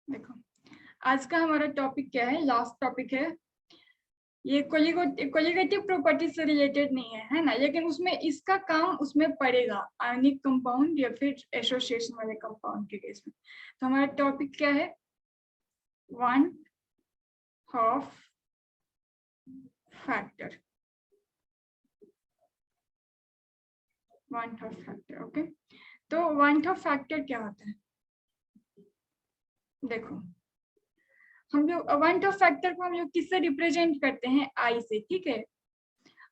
देखो, आज का हमारा टॉपिक क्या है, लास्ट टॉपिक है। ये कोलिगेटिव प्रॉपर्टी से रिलेटेड नहीं है ना, लेकिन उसमें इसका काम उसमें पड़ेगा आयनिक कंपाउंड या फिर एसोसिएशन वाले कंपाउंड के केस में। तो हमारा टॉपिक क्या है, one half factor. One half factor, okay. तो वन हाफ फैक्टर क्या होता है? देखो, हम लोग वन हाफ फैक्टर को हम लोग किससे रिप्रेजेंट करते हैं? आई से, ठीक है।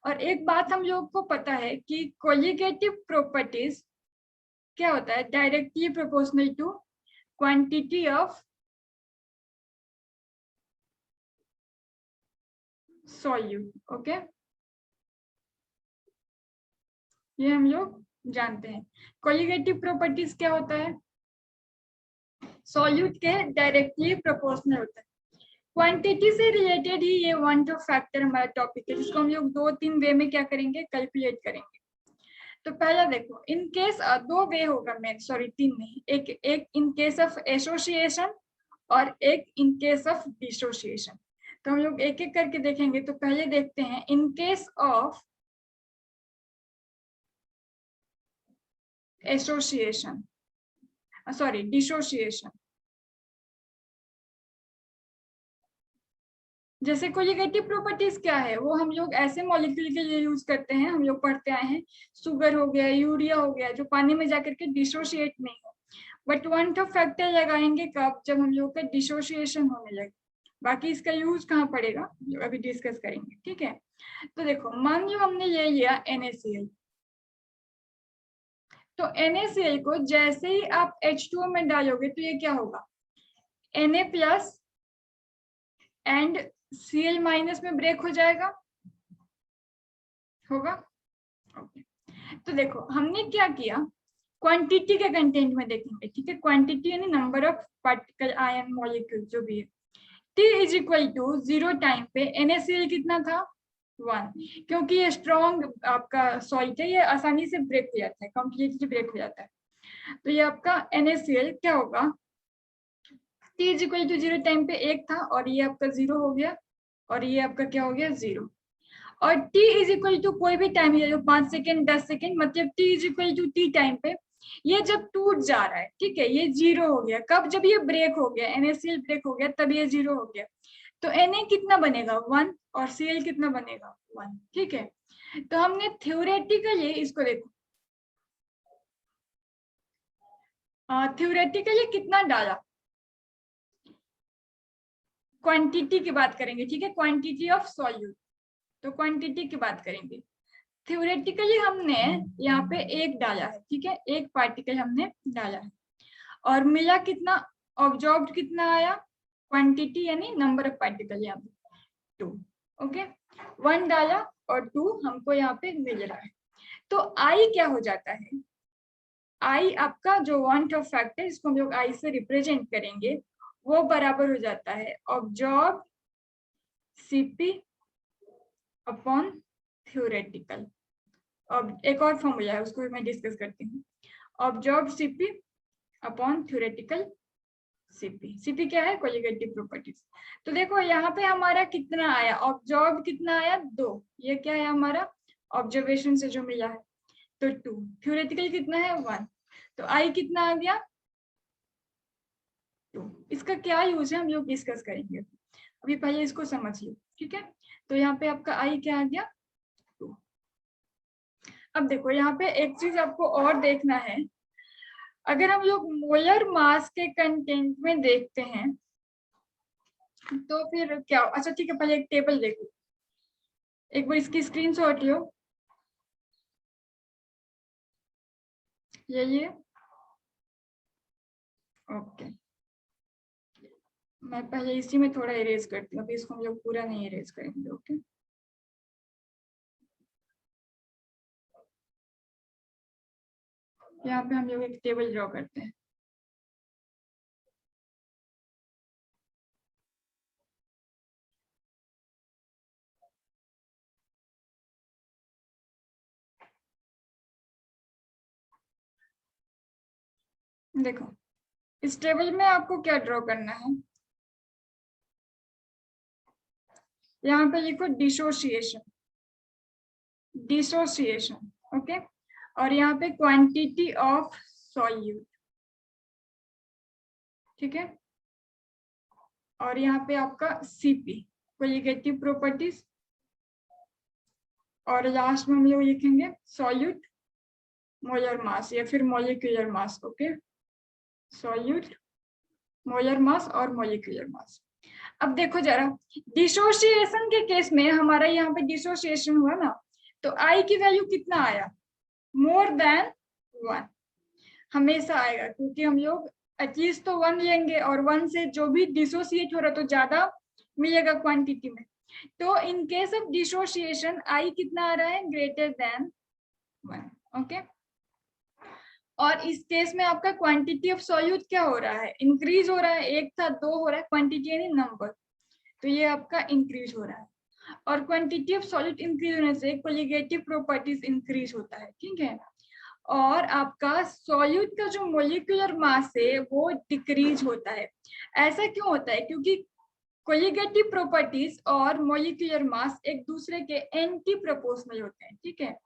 और एक बात हम लोग को पता है कि कोलिगेटिव प्रॉपर्टीज क्या होता है, directly proportional to quantity of solute, okay. ये हम लोग जानते हैं। कोलिगेटिव प्रॉपर्टीज क्या होता है? सॉल्यूट के डायरेक्टली प्रोपोर्शनल होता है। क्वांटिटी से रिलेटेड ही ये वन टू फैक्टर हमारा टॉपिक है, जिसको हम लोग 2-3 वे में क्या करेंगे, कैलकुलेट करेंगे। तो पहला देखो, इन केस 2 वे होगा, मैं सॉरी 3 नहीं, एक इन केस ऑफ एसोसिएशन और एक इन केस ऑफ डिसोसिएशन। तो हम लोग एक एक करके देखेंगे। तो पहले देखते हैं in case of association, sorry dissociation. जैसे कोलिगेटिव प्रॉपर्टीज क्या है, वो हम लोग ऐसे मॉलिक्यूल के लिए यूज करते हैं, हम लोग पढ़ते आए हैं। शुगर हो गया, यूरिया हो गया, जो पानी में जाकर के डिसोसिएट नहीं हो। बट वन टॉप फैक्टर लगाएंगे कब? जब हम लोग का डिसोसिएशन होने लगे। बाकी इसका यूज कहाँ पड़ेगा, अभी डिस्कस करेंगे, ठीक है। तो देखो, मान लो हमने ये लिया NaCl। तो NaCl को जैसे ही आप H2O में डालोगे तो ये क्या होगा, Na plus and Cl minus में ब्रेक हो जाएगा, होगा। ओके। तो देखो, हमने क्या किया, क्वांटिटी के कंटेंट में देखेंगे, ठीक है। क्वांटिटी यानी number of particle, ion, molecule जो भी है। T is equal to 0 time पे NaCl कितना था, 1। क्योंकि ये स्ट्रॉन्ग आपका सॉल्ट है, ये आसानी से ब्रेक हो जाता है, कंप्लीटली ब्रेक हो जाता है। तो ये आपका NaCl क्या होगा, T is equal to 0 time पे 1 था, और ये आपका 0 हो गया, और ये आपका क्या हो गया, 0। और T इज इक्वल टू कोई भी टाइम ले लो, 5 सेकेंड, 10 सेकेंड, मतलब T is equal to T time पे ये जब टूट जा रहा है, ठीक है, ये 0 हो गया। कब? जब ये ब्रेक हो गया, NaCl ब्रेक हो गया, तब ये 0 हो गया। तो Na कितना बनेगा, 1, और Cl कितना बनेगा, 1, ठीक है। तो हमने थ्योरेटिकली इसको देखो, थ्योरेटिकली कितना डाला, क्वांटिटी की बात करेंगे, ठीक है, क्वांटिटी ऑफ सॉल्यूट। तो क्वांटिटी की बात करेंगे। थ्योरेटिकली हमने यहाँ पे 1 डाला है, ठीक है, 1 पार्टिकल हमने डाला है, और मिला कितना, ऑब्जॉर्ब्ड कितना आया, क्वांटिटी यानी नंबर ऑफ पार्टिकल यहाँ पे 2, ओके। 1 डाला और 2 हमको यहाँ पे मिल रहा है। तो आई क्या हो जाता है, आई आपका जो वन ऑफ फैक्टर, इसको हम लोग आई से रिप्रेजेंट करेंगे, वो बराबर हो जाता है ऑब्जॉर्ब Cp अपॉन थ्योरेटिकल। अब एक और फॉर्मूला है, उसको मैं डिस्कस करती हूँ। Absorb Cp upon theoretical Cp। Cp क्या है, कोलिगेटिव प्रॉपर्टीज। तो देखो यहाँ पे हमारा कितना आया, ऑब्जॉर्ब कितना आया, 2। ये क्या है हमारा, ऑब्जर्वेशन से जो मिला है, तो 2। थ्योरेटिकल कितना है, 1। तो आई कितना आ गया, 2। इसका क्या यूज है हम लोग डिस्कस करेंगे, अभी पहले इसको समझ लो, ठीक है। तो यहाँ पे आपका आई क्या आ गया, 2। अब देखो, यहाँ पे एक चीज आपको और देखना है। अगर हम लोग मोलर मास के कंटेंट में देखते हैं तो फिर क्या, अच्छा ठीक है, पहले एक टेबल देखो, एक बार इसकी स्क्रीनशॉट लो, ये ओके। मैं पहले इसी में थोड़ा इरेज करती हूँ, अभी इसको हम लोग पूरा नहीं इरेज करेंगे, ओके। यहाँ पे हम लोग एक टेबल ड्रॉ करते हैं। देखो, इस टेबल में आपको क्या ड्रॉ करना है, यहाँ पे लिखो डिसोसिएशन, डिसोसिएशन, ओके। और यहाँ पे क्वांटिटी ऑफ सॉल्यूट, ठीक है। और यहाँ पे आपका सीपी, कोलिगेटिव प्रॉपर्टीज। और लास्ट में हम लोग लिखेंगे सॉल्यूट मोलर मास या फिर molecular mass, okay. Solute, molar mass और मॉलिक्यूलर मास। अब देखो जरा, डिसोसिएशन के केस में हमारा यहाँ पे डिसोसिएशन हुआ ना, तो आई की वैल्यू कितना आया, मोर देन 1 हमेशा आएगा, क्योंकि हम लोग एटलीस्ट तो 1 लेंगे और 1 से जो भी डिसोसिएट हो रहा तो ज्यादा मिलेगा क्वांटिटी में। तो इन केस ऑफ डिसोसिएशन आई कितना आ रहा है, ग्रेटर देन 1, ओके। और इस केस में आपका क्वांटिटी ऑफ सॉल्यूट क्या हो रहा है, इंक्रीज हो रहा है, 1 था 2 हो रहा है, क्वांटिटी यानी नंबर, तो ये आपका इंक्रीज हो रहा है। और क्वांटिटी ऑफ सॉल्यूट इंक्रीज होने से कोलिगेटिव प्रॉपर्टीज इंक्रीज होता है, ठीक है। और आपका सॉल्यूट का जो मॉलिक्यूलर मास है वो डिक्रीज होता है। ऐसा क्यों होता है, क्योंकि कोलिगेटिव प्रॉपर्टीज और मॉलिक्यूलर मास एक दूसरे के एंटी प्रोपोर्शनल होते हैं, ठीक है।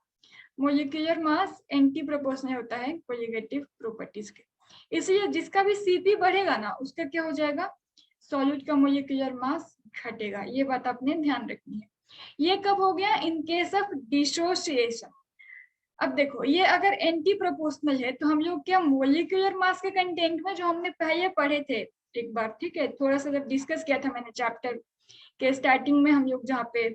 मॉलिक्यूलर मास एंटी प्रोपोर्शनल होता है कोलिगेटिव प्रॉपर्टीज के, इसलिए जिसका भी सीपी बढ़ेगा ना उसका क्या हो जाएगा, सॉल्यूट का मॉलिक्यूलर मास घटेगा। ये बात आपने ध्यान रखनी है। ये कब हो गया, इन केस ऑफ डिसोसिएशन। अब देखो, ये अगर एंटी प्रोपोर्शनल है तो हम लोग क्या मॉलिक्यूलर मास के कंटेंट में जो हमने पहले पढ़े थे एक बार, ठीक है, थोड़ा सा जब डिस्कस किया था मैंने चैप्टर के स्टार्टिंग में, हम लोग जहाँ पे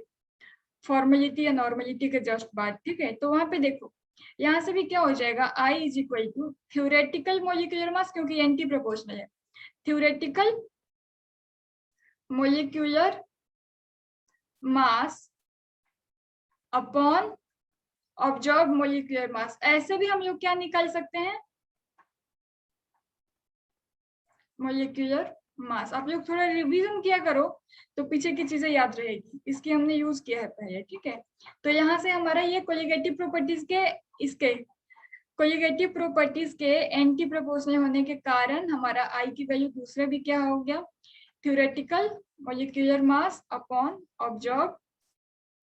फॉर्मेलिटी या नॉर्मेलिटी के जस्ट बाद, ठीक है, तो वहां पे देखो यहाँ से भी क्या हो जाएगा, i is equal to theoretical molecular mass, क्योंकि एंटी प्रोपोर्शनल है, theoretical molecular mass upon observe molecular mass. ऐसे भी हम लोग क्या निकाल सकते हैं, मॉलिक्यूलर मास। आप लोग थोड़ा रिवीजन किया करो तो पीछे की चीजें याद रहेगी, इसकी हमने यूज किया है पहले, ठीक है। तो यहाँ से हमारा ये कोलिगेटिव प्रॉपर्टीज के, इसके कोलिगेटिव प्रॉपर्टीज के एंटी प्रोपोर्शनल होने के कारण हमारा आई की वैल्यू दूसरे भी क्या हो गया, theoretical molecular mass upon observe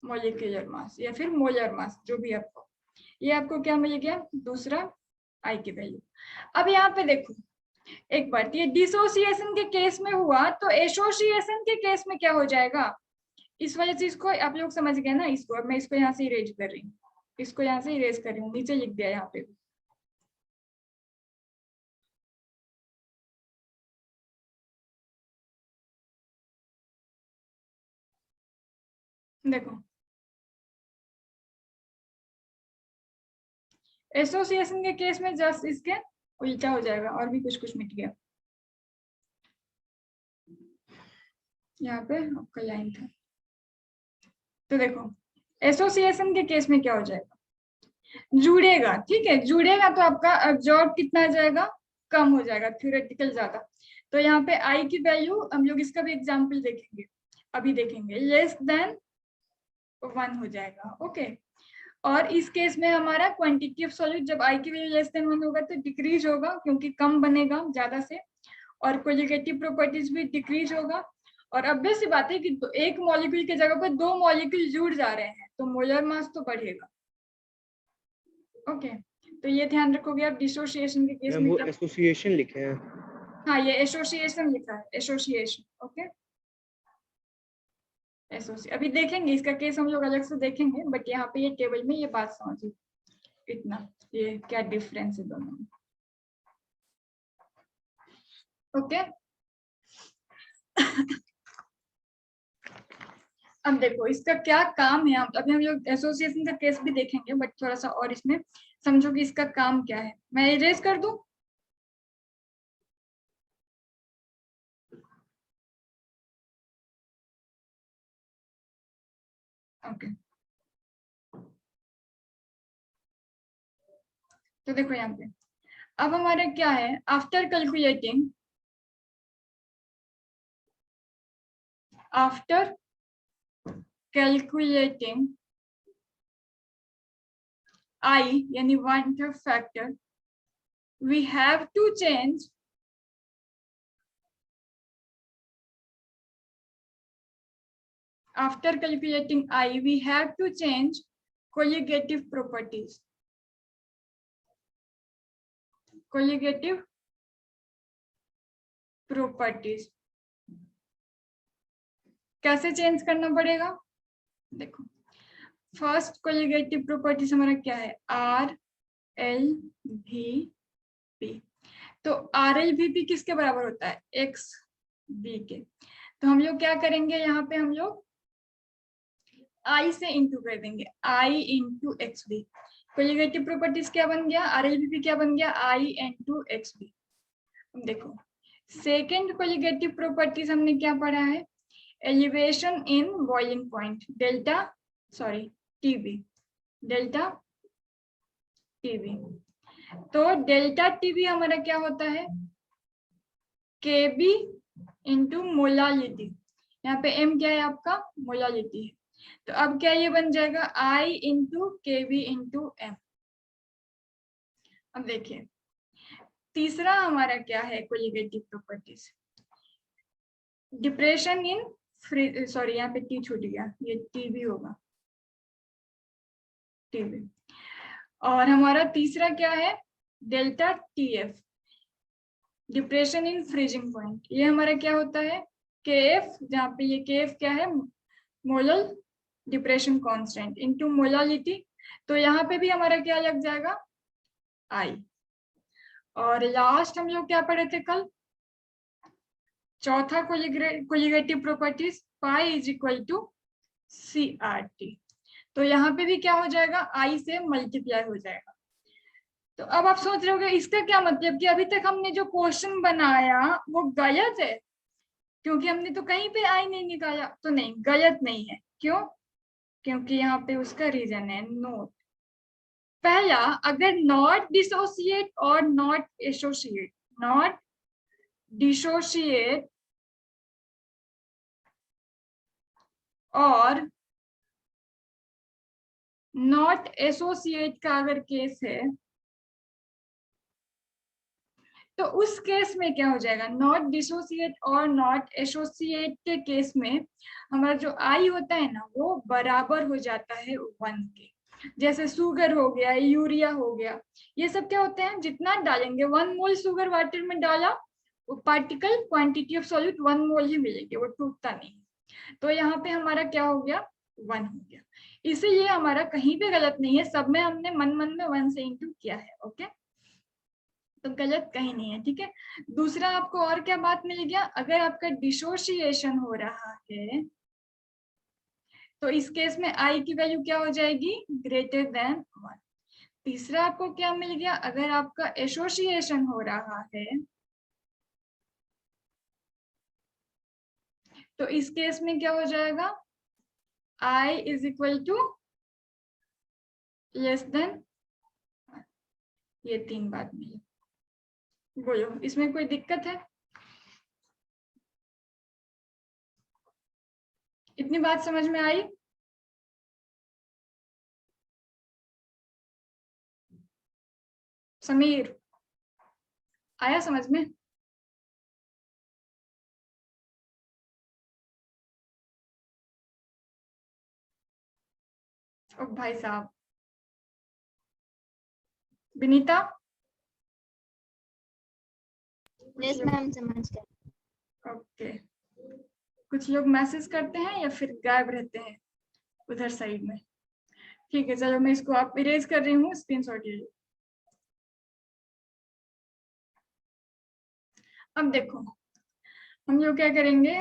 molecular मास या फिर मोलर मास, जो भी आपको, ये आपको क्या मिल गया, दूसरा आई की वैल्यू। अब यहाँ पे देखो एक बात, ये डिसोसिएशन के केस में हुआ तो एसोसिएशन के केस में क्या हो जाएगा, इस वजह से इसको आप लोग समझ गए ना। इसको अब मैं इसको यहाँ से इरेज कर रही हूँ, इसको यहाँ से इरेज कर रही हूँ, नीचे लिख दिया यहाँ पे। देखो एसोसिएशन के केस में जस्ट इसके उल्टा हो जाएगा, और भी कुछ कुछ मिट गया, यहाँ पे आपका लाइन था। तो देखो एसोसिएशन के केस में क्या हो जाएगा, जुड़ेगा, ठीक है, जुड़ेगा तो आपका एब्जॉर्ब कितना आ जाएगा, कम हो जाएगा, थ्योरेटिकल ज्यादा। तो यहाँ पे आई की वैल्यू, हम लोग इसका भी एग्जांपल देखेंगे, अभी देखेंगे, लेस देन 1 हो जाएगा, ओके। और इस केस में हमारा क्वांटिटी ऑफ सॉल्यूट जब आई की वैल्यू लेस देन 1 होगा तो डिक्रीज होगा, क्योंकि कम बनेगा ज्यादा से, और कोलिगेटिव प्रॉपर्टीज भी डिक्रीज होगा। और ऑब्वियस सी बात है कि एक मॉलिक्यूल की जगह पर 2 मॉलिक्यूल जुड़ जा रहे हैं तो मोलर मास तो बढ़ेगा, ओके। तो ये ध्यान रखोगे आप डिसोसिएशन के केस में, वो एसोसिएशन लिखे हैं। हाँ ये एसोसिएशन लिखा है, एसोसिएशन, ओके। एसोसिएशन अभी देखेंगे, इसका केस हम लोग अलग से देखेंगे, बट यहाँ पे ये टेबल में ये बात समझिए, इतना ये क्या डिफरेंस है दोनों में, ओके। अब देखो इसका क्या काम है, अभी हम लोग एसोसिएशन का केस भी देखेंगे, बट थोड़ा सा और इसमें समझो कि इसका काम क्या है। मैं इरेज कर दूं, ओके। तो देखो यहाँ पे अब हमारा क्या है, after calculating, after calculating I यानी 1/3 factor, we have to change after calculating I, we have to change colligative properties. Colligative properties कैसे चेंज करना पड़ेगा? देखो, फर्स्ट कोलिगेटिव प्रॉपर्टीज हमारा क्या है? R L V P. तो आर एल वी पी किसके बराबर होता है? एक्स बी के। तो हम लोग क्या करेंगे, यहाँ पे हम लोग आई से इंटू कर देंगे, i into X B. Colligative properties क्या बन गया? आर एल वी पी क्या बन गया? आई इंटू एक्स बी। देखो, सेकेंड कोलिगेटिव प्रॉपर्टीज हमने क्या पढ़ा है? Elevation in boiling point, TB, delta TB. तो डेल्टा टीबी हमारा क्या होता है? केबी इंटू मोलालिटी। यहाँ पे एम क्या है आपका? मोलालिटी है। तो अब क्या ये बन जाएगा? आई इंटू केबी इंटू एम। अब देखिए, तीसरा हमारा क्या है colligative properties? Depression in sorry, यहाँ पे टी छूट गया, ये टीबी होगा, टीबी। और हमारा तीसरा क्या है? Delta TF, depression in freezing point. ये हमारा क्या होता है? केएफ, जहाँ पे ये केएफ क्या है? Molal depression constant into molality. तो यहाँ पे भी हमारा क्या लग जाएगा? आई। और लास्ट हम लोग क्या पढ़े थे कल? चौथा colligative properties, pi is equal to C R T. तो यहाँ पे भी क्या हो जाएगा? आई से मल्टीप्लाई हो जाएगा। तो अब आप सोच रहे होगे इसका क्या मतलब कि अभी तक हमने जो क्वेश्चन बनाया वो गलत है, क्योंकि हमने तो कहीं पे आई नहीं निकाला। तो नहीं, गलत नहीं है। क्यों? क्योंकि यहाँ पे उसका रीजन है नोट। पहला, अगर नॉट डिसोसिएट और नॉट एसोसिएट, नॉट डिसोसिएट और नॉट एसोसिएट का अगर केस है, तो उस केस में क्या हो जाएगा? नॉट डिसोसिएट और नॉट एसोसिएट के केस में हमारा जो आई होता है ना, वो बराबर हो जाता है 1 के। जैसे शुगर हो गया, यूरिया हो गया, ये सब क्या होते हैं? जितना डालेंगे, 1 मोल शुगर वाटर में डाला, वो पार्टिकल क्वांटिटी ऑफ सॉल्यूट 1 मोल ही मिलेगी, वो टूटता नहीं। तो यहाँ पे हमारा क्या हो गया? 1 हो गया। इसीलिए हमारा कहीं पे गलत नहीं है, सब में हमने मन मन में 1 से इंटू किया है। ओके, तो गलत कहीं नहीं है। ठीक है, दूसरा आपको और क्या बात मिल गया? अगर आपका डिसोसिएशन हो रहा है तो इस केस में आई की वैल्यू क्या हो जाएगी? Greater than 1। तीसरा आपको क्या मिल गया? अगर आपका एसोसिएशन हो रहा है तो इस केस में क्या हो जाएगा? I is equal to less than. ये 3 बात मिली। बोलो, इसमें कोई दिक्कत है? इतनी बात समझ में आई? समीर, आया समझ में? ओ भाई साहब, विनीता? यस मैम, समझ गए। ओके, कुछ लोग मैसेज करते हैं या फिर गायब रहते हैं उधर साइड में। ठीक है, चलो मैं इसको आप इरेज कर रही हूँ, स्क्रीनशॉट ले लो। अब देखो, हम लोग क्या करेंगे,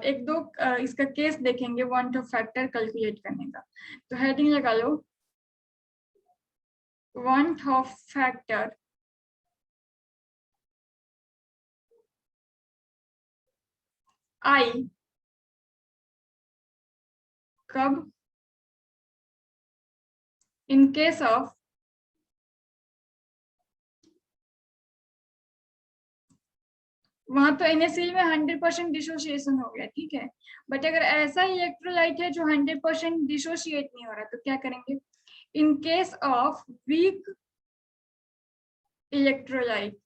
एक दो इसका केस देखेंगे वांट ऑफ फैक्टर कैलकुलेट करने का। तो हेडिंग लगा लो, वांट ऑफ फैक्टर आई कब? इन केस ऑफ वहां तो NaCl में 100% डिसोसिएशन हो गया, ठीक है, बट अगर ऐसा इलेक्ट्रोलाइट है जो 100% डिसोसिएट नहीं हो रहा, तो क्या करेंगे? In case of weak electrolyte,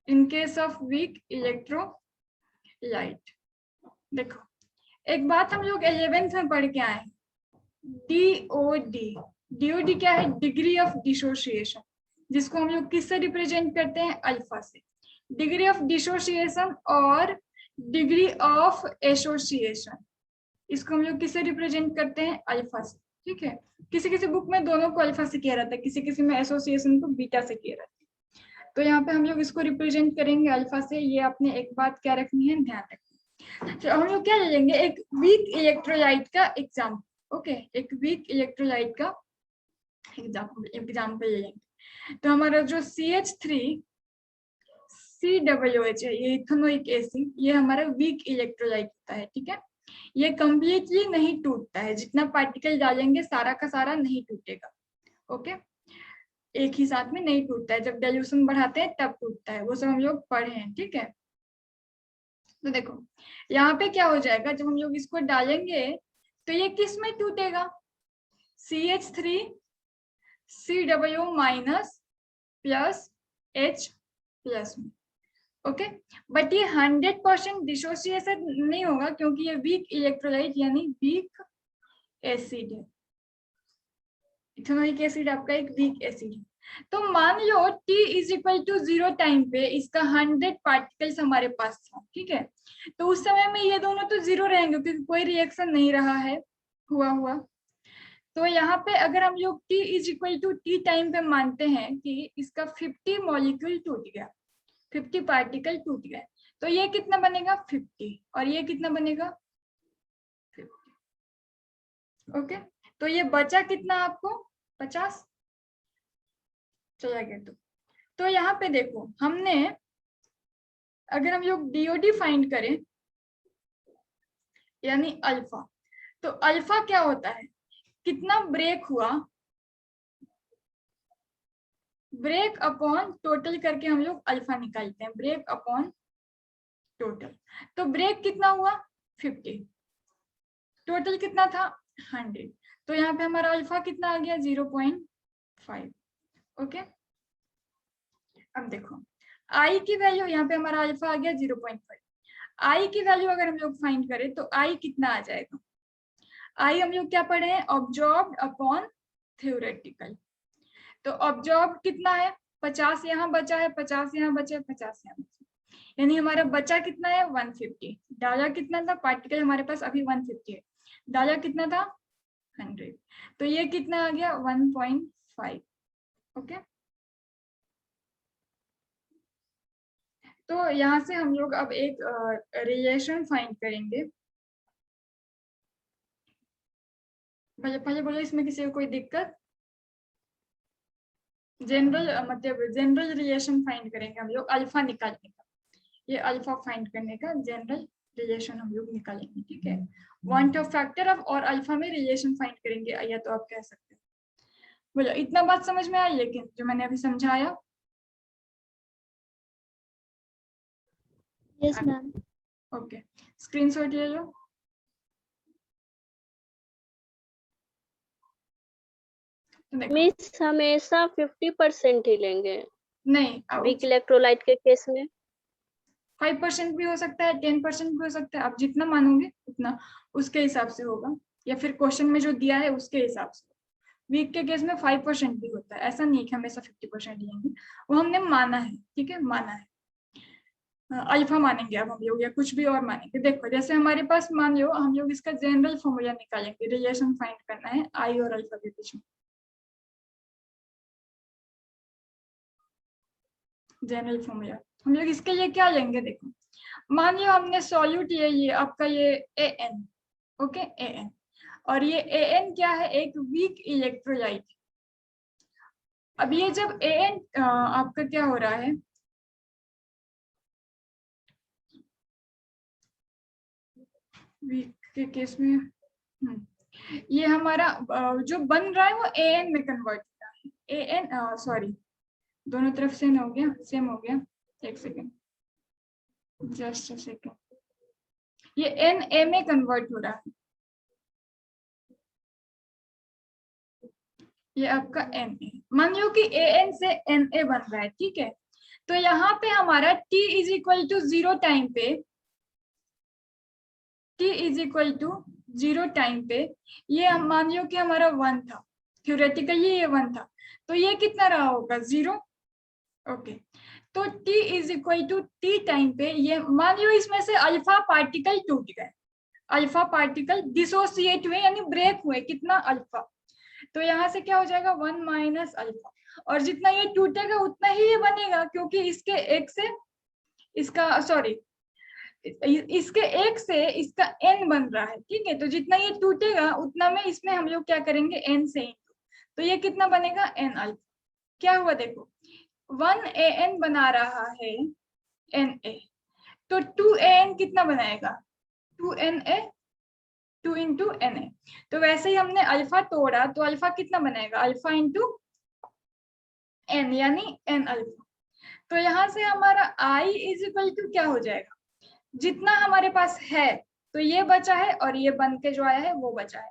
in case of weak electrolyte, light. देखो एक बात हम लोग 11th में पढ़ के आए हैं, DOD। DOD क्या है? डिग्री ऑफ डिसोसिएशन, जिसको हम लोग किससे रिप्रेजेंट करते हैं? अल्फा से। डिग्री ऑफ डिसोसिएशन और डिग्री ऑफ एसोसिएशन, इसको हम लोग किससे रिप्रेजेंट करते हैं? अल्फा से। ठीक है, किसी किसी बुक में दोनों को अल्फा से किया रहता है, किसी किसी में एसोसिएशन को बीटा से किया रहता है। तो यहाँ पे हम लोग इसको रिप्रेजेंट करेंगे अल्फा से। ये आपने एक बात क्या रखनी है, ध्यान रखनी। तो हम लोग क्या ले लेंगे? एक वीक इलेक्ट्रोलाइट का एग्जाम्पल। ओके, एक वीक इलेक्ट्रोलाइट का एग्जाम्पल ले लेंगे। तो हमारा जो CH3 COOH है, ये इथेनोइक एसिड, ये हमारा वीक इलेक्ट्रोलाइट होता है। ठीक है, ये कंप्लीटली नहीं टूटता है, जितना पार्टिकल डालेंगे सारा का सारा नहीं टूटेगा। ओके, एक ही साथ में नहीं टूटता है, जब डाइल्यूशन बढ़ाते हैं तब टूटता है, वो सब हम लोग पढ़े हैं। ठीक है, तो देखो यहाँ पे क्या हो जाएगा, जब हम लोग इसको डालेंगे तो ये किस में टूटेगा? CH3 COO minus plus H plus में। ओके, बट ये 100% डिसोसिएशन नहीं होगा, क्योंकि ये वीक इलेक्ट्रोलाइट यानी वीक एसिड है। इथेनोइक एसिड आपका एक वीक एसिड है। तो मान लो T = 0 टाइम पे इसका 100 पार्टिकल्स हमारे पास था। ठीक है, तो उस समय में ये दोनों तो 0 रहेंगे, क्योंकि कोई रिएक्शन नहीं रहा है हुआ। तो यहाँ पे अगर हम लोग T = T टाइम पे मानते हैं कि इसका 50 मॉलिक्यूल टूट गया, 50 पार्टिकल टूट गए, तो ये कितना बनेगा? 50, और ये कितना बनेगा? 50। ओके, तो ये बचा कितना आपको? 50 चला गया। तो यहाँ पे देखो, हमने अगर हम लोग DOD फाइंड करें यानी अल्फा, तो अल्फा क्या होता है? कितना ब्रेक हुआ, ब्रेक अपॉन टोटल करके हम लोग अल्फा निकालते हैं, ब्रेक अपॉन टोटल। तो ब्रेक कितना हुआ? 50, टोटल कितना था? 100। तो यहाँ पे हमारा अल्फा कितना आ गया? 0.5। ओके, अब देखो आई की वैल्यू, यहाँ पे हमारा अल्फा आ गया 0.5। आई की वैल्यू अगर हम लोग फाइंड करें तो आई कितना आ जाएगा? आई हम लोग क्या पढ़े हैं? ऑब्जॉर्ब्ड अपॉन थ्योरेटिकल। तो ऑब्जॉर्ब कितना है? 50 यहाँ बचा है, 50 यहाँ बचा है, 50 यहाँ बचा, यानी हमारा बचा कितना है? 150। डाला कितना था? पार्टिकल हमारे पास अभी 150 है, डाला कितना था? 100। तो ये कितना आ गया? 1.5। ओके, तो यहाँ से हम लोग अब एक रिलेशन फाइंड करेंगे। पहले बोलो, इसमें किसी को कोई दिक्कत? जनरल मतलब जनरल रिलेशन फाइंड करेंगे हम लोग अल्फा निकालने का। ये अल्फा फाइंड करने का जनरल रिलेशन हम लोग निकालेंगे। ठीक है, वन ऑफ फैक्टर ऑफ और अल्फा में रिलेशन फाइंड करेंगे, या तो आप कह सकते हैं। बोलो, इतना बात समझ में आई? लेकिन जो मैंने अभी समझाया। Yes ma'am. ओके, स्क्रीनशॉट ले लो। मिस हमेशा 50% ही लेंगे नहीं, वीक इलेक्ट्रोलाइट के केस में। 5% भी हो सकता है, 10% भी हो सकता है, आप जितना मानोगे उतना उसके हिसाब से होगा, या फिर क्वेश्चन में जो दिया है उसके हिसाब से। वीक के केस में 5% भी होता है, ऐसा नहीं कि हमेशा 50% लेंगे, वो हमने माना है। ठीक है, माना है। अल्फा मानेंगे अब हम लोग, या कुछ भी और मानेंगे। देखो जैसे हमारे पास मान लो हम लोग इसका जनरल फॉर्मूला निकालेंगे, रिलेशन फाइंड करना है आई और अल्फा के बीच में। जनरल फॉर्मूला हम लोग इसके लिए क्या लेंगे? देखो मान लो हमने सॉल्यूट ये आपका ये AN। ओके, AN, और ये AN क्या है? एक वीक इलेक्ट्रोलाइट। अब ये जब AN आपका क्या हो रहा है, वीक के केस में ये हमारा जो बन रहा है वो AN में कन्वर्ट हो रहा है। AN सॉरी, दोनों तरफ सेम हो गया। एक सेकेंड, जस्ट अ सेकेंड, ये Na में कन्वर्ट हो रहा है, ये आपका Na। मान लो कि AN से Na बन रहा है। ठीक है, तो यहाँ पे हमारा T = 0 टाइम पे t is equal to 0 time पे ये हम मान लो कि हमारा 1 था, थ्योरेटिकली ये 1 था, तो ये कितना रहा होगा 0। ओके, तो t is equal to T time पे ये मान लो इसमें से अल्फा पार्टिकल टूट गए, अल्फा पार्टिकल डिसोसिएट हुए यानी ब्रेक हुए, कितना अल्फा, तो यहाँ से क्या हो जाएगा 1 माइनस अल्फा, और जितना ये टूटेगा उतना ही ये बनेगा, क्योंकि इसके एक से इसका सॉरी इसके एक से इसका n बन रहा है, ठीक है, तो जितना ये टूटेगा उतना में इसमें हम लोग क्या करेंगे n से इंटू, तो ये कितना बनेगा n अल्फा। क्या हुआ देखो 1an बना रहा है na, तो 2an कितना बनाएगा 2na, 2 इंटू na, तो वैसे ही हमने अल्फा तोड़ा तो अल्फा कितना बनाएगा अल्फा इंटू n यानी n अल्फा। तो यहाँ से हमारा i इज इक्वल टू क्या हो जाएगा, जितना हमारे पास है तो ये बचा है और ये बन के जो आया है वो बचा है,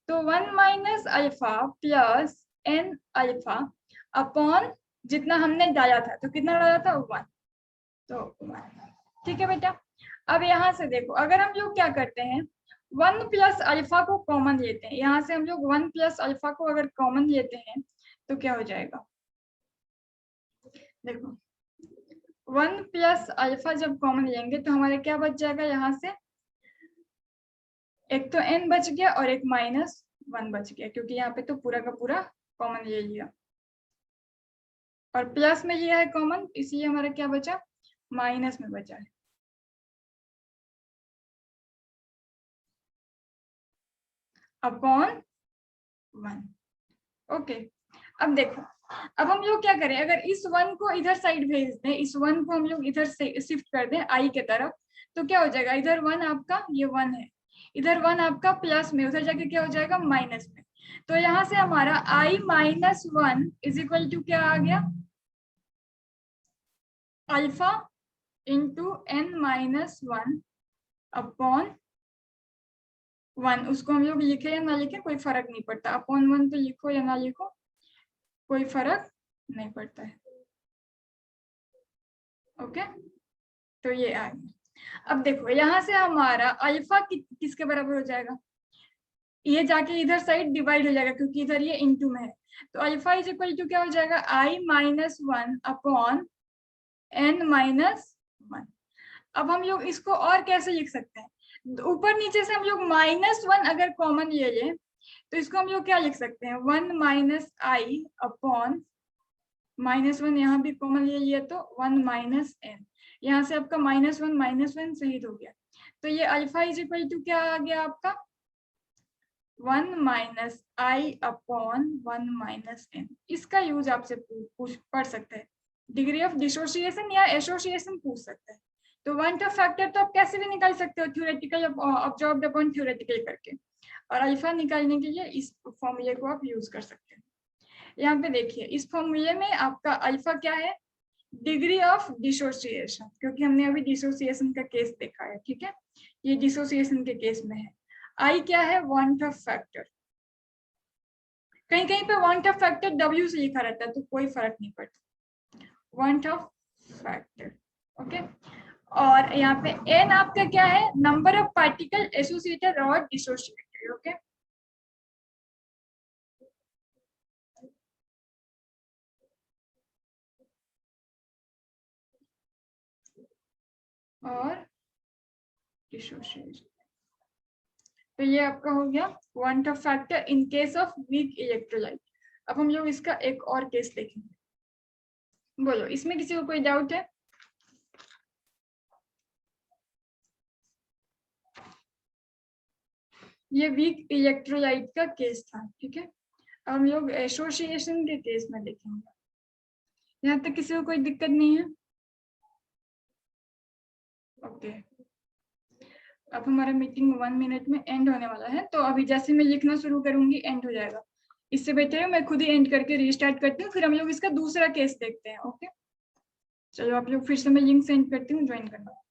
तो 1 minus alpha plus n alpha upon जितना हमने डाला था, तो कितना डाला था 1, तो 1, ठीक है बेटा। अब यहाँ से देखो अगर हम लोग क्या करते हैं 1 प्लस अल्फा को कॉमन लेते हैं, यहाँ से हम लोग 1 प्लस अल्फा को अगर कॉमन लेते हैं तो क्या हो जाएगा, देखो 1 प्लस अल्फा जब कॉमन लेंगे तो हमारे क्या बच जाएगा, यहाँ से एक तो n बच गया और एक माइनस 1 बच गया, क्योंकि यहाँ पे तो पूरा का पूरा कॉमन ले लिया और प्लस में लिया है कॉमन, इसलिए हमारा क्या बचा माइनस में बचा है। Upon 1, okay. अब देखो अब हम लोग क्या करें, अगर इस 1 को इधर साइड भेज दें, इस 1 को हम लोग इधर से शिफ्ट कर दें i के तरफ, तो क्या हो जाएगा इधर 1 आपका ये 1 है, इधर 1 आपका प्लस में, उधर जाके क्या हो जाएगा माइनस में, तो यहाँ से हमारा i minus 1 is equal to क्या आ गया alpha into n minus 1 upon 1, उसको हम लोग लिखे या ना लिखे कोई फर्क नहीं पड़ता, अपॉन 1 तो लिखो या ना लिखो कोई फर्क नहीं पड़ता है, ओके। तो ये आ गया। अब देखो यहाँ से हमारा अल्फा किसके बराबर हो जाएगा, ये जाके इधर साइड डिवाइड हो जाएगा क्योंकि इधर ये इनटू में है, तो अल्फा इज इक्वल टू क्या हो जाएगा i minus 1 upon n minus 1। अब हम लोग इसको और कैसे लिख सकते हैं, ऊपर नीचे से हम लोग -1 अगर कॉमन ले लें तो इसको हम लोग क्या लिख सकते हैं 1 माइनस आई अपॉन -1, यहाँ भी कॉमन ले लिया तो 1 माइनस n, यहाँ से आपका -1 शहीद हो गया, तो ये अल्फा इज इक्वल टू क्या आ गया आपका 1 माइनस आई अपॉन 1 माइनस n। इसका यूज आपसे पढ़ सकते हैं, डिग्री ऑफ डिसोसिएशन या एसोसिएशन पूछ सकते हैं, तो वन ऑफ फैक्टर तो आप कैसे भी निकाल सकते हो थ्योरेटिकल ऑब्जर्व्ड अपॉन थ्योरेटिकल करके, और अल्फा निकालने के लिए इस फॉर्मूले को आप यूज कर सकते हैं। यहाँ पे देखिए इस फॉर्मूले में आपका अल्फा क्या है डिग्री ऑफ डिसोसिएशन, क्योंकि हमने अभी डिसोसिएशन का केस देखा है, ठीक है, ये डिसोसिएशन के केस में है। आई क्या है वांट ऑफ फैक्टर, कहीं कहीं पे वांट ऑफ फैक्टर W से लिखा रहता है तो कोई फर्क नहीं पड़ता, वांट ऑफ फैक्टर, ओके। और यहाँ पे n आपका क्या है नंबर ऑफ पार्टिकल एसोसिएटेड और डिसोसिएटेड, ओके। और डिसोसिएशन, तो ये आपका हो गया want of factor in case of weak electrolyte. अब हम लोग इसका एक और केस देखेंगे, बोलो इसमें किसी को कोई डाउट है? ये वीक इलेक्ट्रोलाइट का केस था, ठीक है। अब हम लोग एसोसिएशन के केस में देखेंगे, यहाँ तक किसी को कोई दिक्कत नहीं है? ओके, अब हमारा मीटिंग 1 मिनट में एंड होने वाला है, तो अभी जैसे मैं लिखना शुरू करूंगी एंड हो जाएगा, इससे बेटर है मैं खुद ही एंड करके रीस्टार्ट करती हूँ, फिर हम लोग इसका दूसरा केस देखते हैं, ओके। चलो आप लोग फिर से मैं लिंक सेंड करती हूँ, ज्वाइन करना।